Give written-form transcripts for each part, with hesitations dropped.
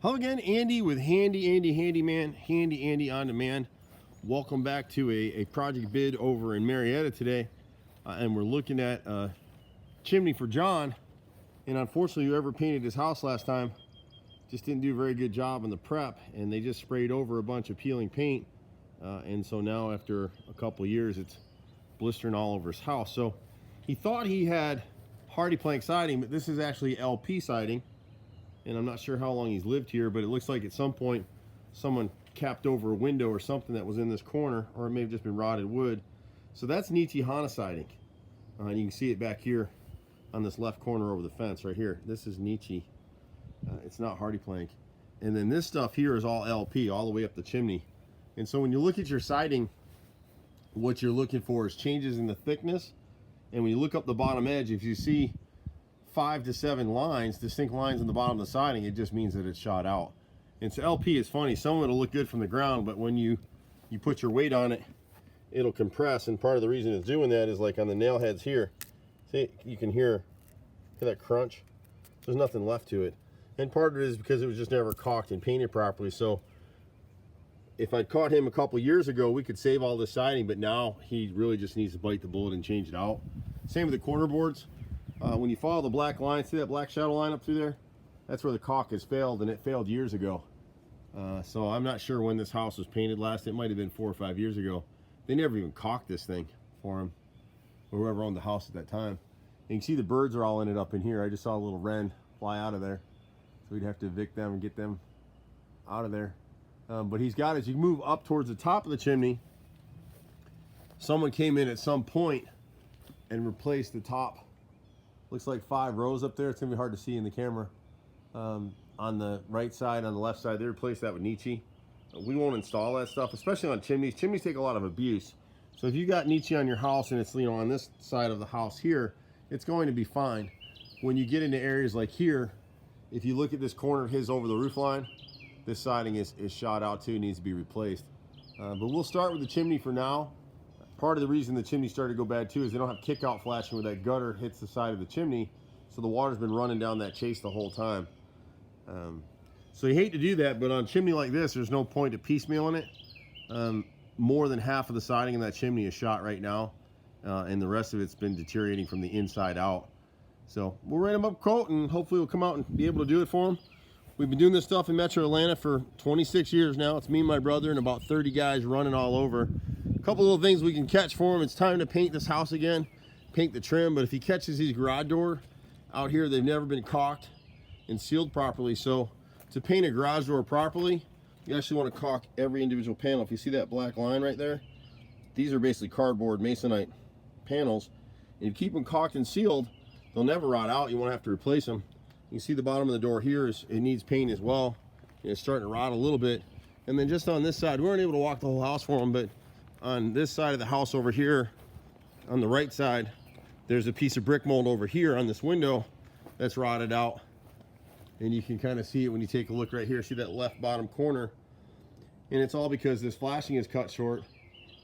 Hello again, Andy with Handy Andy Handyman, Handy Andy on Demand. Welcome back to a project bid over in Marietta today, and we're looking at a chimney for John. And unfortunately, whoever painted his house last time just didn't do a very good job in the prep, and they just sprayed over a bunch of peeling paint, and so now after a couple of years, it's blistering all over his house. So he thought he had hardy plank siding, but this is actually LP siding. And I'm not sure how long he's lived here, but it looks like at some point someone capped over a window or something that was in this corner, or it may have just been rotted wood. So that's Nietzsche Hana siding. And you can see it back here on this left corner over the fence right here. This is Nietzsche. It's not hardy plank. And then this stuff here is all LP all the way up the chimney. And so when you look at your siding, what you're looking for is changes in the thickness. And when you look up the bottom edge, if you see 5 to 7 lines, distinct lines on the bottom of the siding, it just means that it's shot out. And so LP is funny. Some of it will look good from the ground, but when you put your weight on it, it'll compress. And part of the reason it's doing that is like on the nail heads here. See, you can hear that crunch. There's nothing left to it. And part of it is because it was just never caulked and painted properly. So if I'd caught him a couple years ago, we could save all this siding, but now he really just needs to bite the bullet and change it out. Same with the corner boards. When you follow the black line, see that black shadow line up through there? That's where the caulk has failed, and it failed years ago. So I'm not sure when this house was painted last. It might have been 4 or 5 years ago. They never even caulked this thing for him, or whoever owned the house at that time. And you can see the birds are all ended up in here. I just saw a little wren fly out of there. So we'd have to evict them and get them out of there. But he's got, as you move up towards the top of the chimney, someone came in at some point and replaced the top. Looks like 5 rows up there. It's gonna be hard to see in the camera. On the right side, on the left side, they replaced that with Nietzsche. We won't install that stuff, especially on chimneys. Chimneys take a lot of abuse. So if you got Nietzsche on your house and it's, you know, on this side of the house here, it's going to be fine. When you get into areas like here, if you look at this corner of his over the roof line, this siding is shot out too, needs to be replaced. But we'll start with the chimney for now. Part of the reason the chimney started to go bad too is they don't have kick out flashing where that gutter hits the side of the chimney, so the water's been running down that chase the whole time. So you hate to do that, but on a chimney like this, there's no point to piecemealing it. More than half of the siding in that chimney is shot right now, and the rest of it's been deteriorating from the inside out. So we'll write them up quote, and hopefully we'll come out and be able to do it for them. We've been doing this stuff in Metro Atlanta for 26 years now. It's me and my brother and about 30 guys running all over. A couple little things we can catch for him. It's time to paint this house again, paint the trim. But if he catches these garage door out here, they've never been caulked and sealed properly. So to paint a garage door properly, you actually want to caulk every individual panel. If you see that black line right there, these are basically cardboard masonite panels. And you keep them caulked and sealed, they'll never rot out. You won't have to replace them. You can see the bottom of the door here it needs paint as well. It's starting to rot a little bit. And then just on this side, we weren't able to walk the whole house for them, but on this side of the house over here, on the right side, there's a piece of brick mold over here on this window that's rotted out. And you can kind of see it when you take a look right here. See that left bottom corner? And it's all because this flashing is cut short.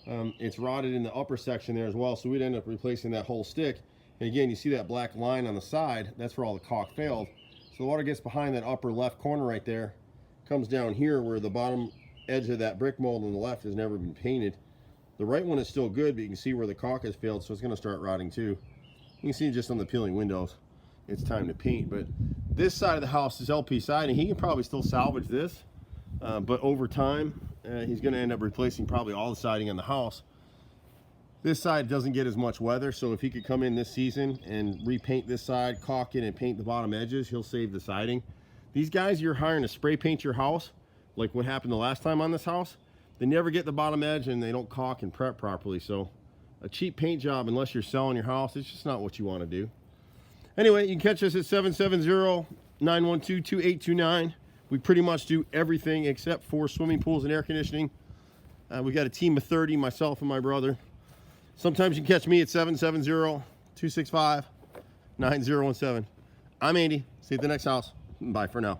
It's rotted in the upper section there as well, so we'd end up replacing that whole stick. And again, you see that black line on the side, that's where all the caulk failed. So the water gets behind that upper left corner right there, comes down here where the bottom edge of that brick mold on the left has never been painted. The right one is still good, but you can see where the caulk has failed, so it's gonna start rotting too. You can see just on the peeling windows, it's time to paint. But this side of the house is LP siding. He can probably still salvage this, but over time, he's gonna end up replacing probably all the siding on the house. This side doesn't get as much weather, so if he could come in this season and repaint this side, caulk it, and paint the bottom edges, he'll save the siding. These guys you're hiring to spray paint your house, like what happened the last time on this house, they never get the bottom edge and they don't caulk and prep properly. So a cheap paint job, unless you're selling your house, it's just not what you want to do. Anyway, you can catch us at 770-912-2829. We pretty much do everything except for swimming pools and air conditioning. We got a team of 30, myself and my brother. Sometimes you can catch me at 770-265-9017. I'm Andy. See you at the next house. Bye for now.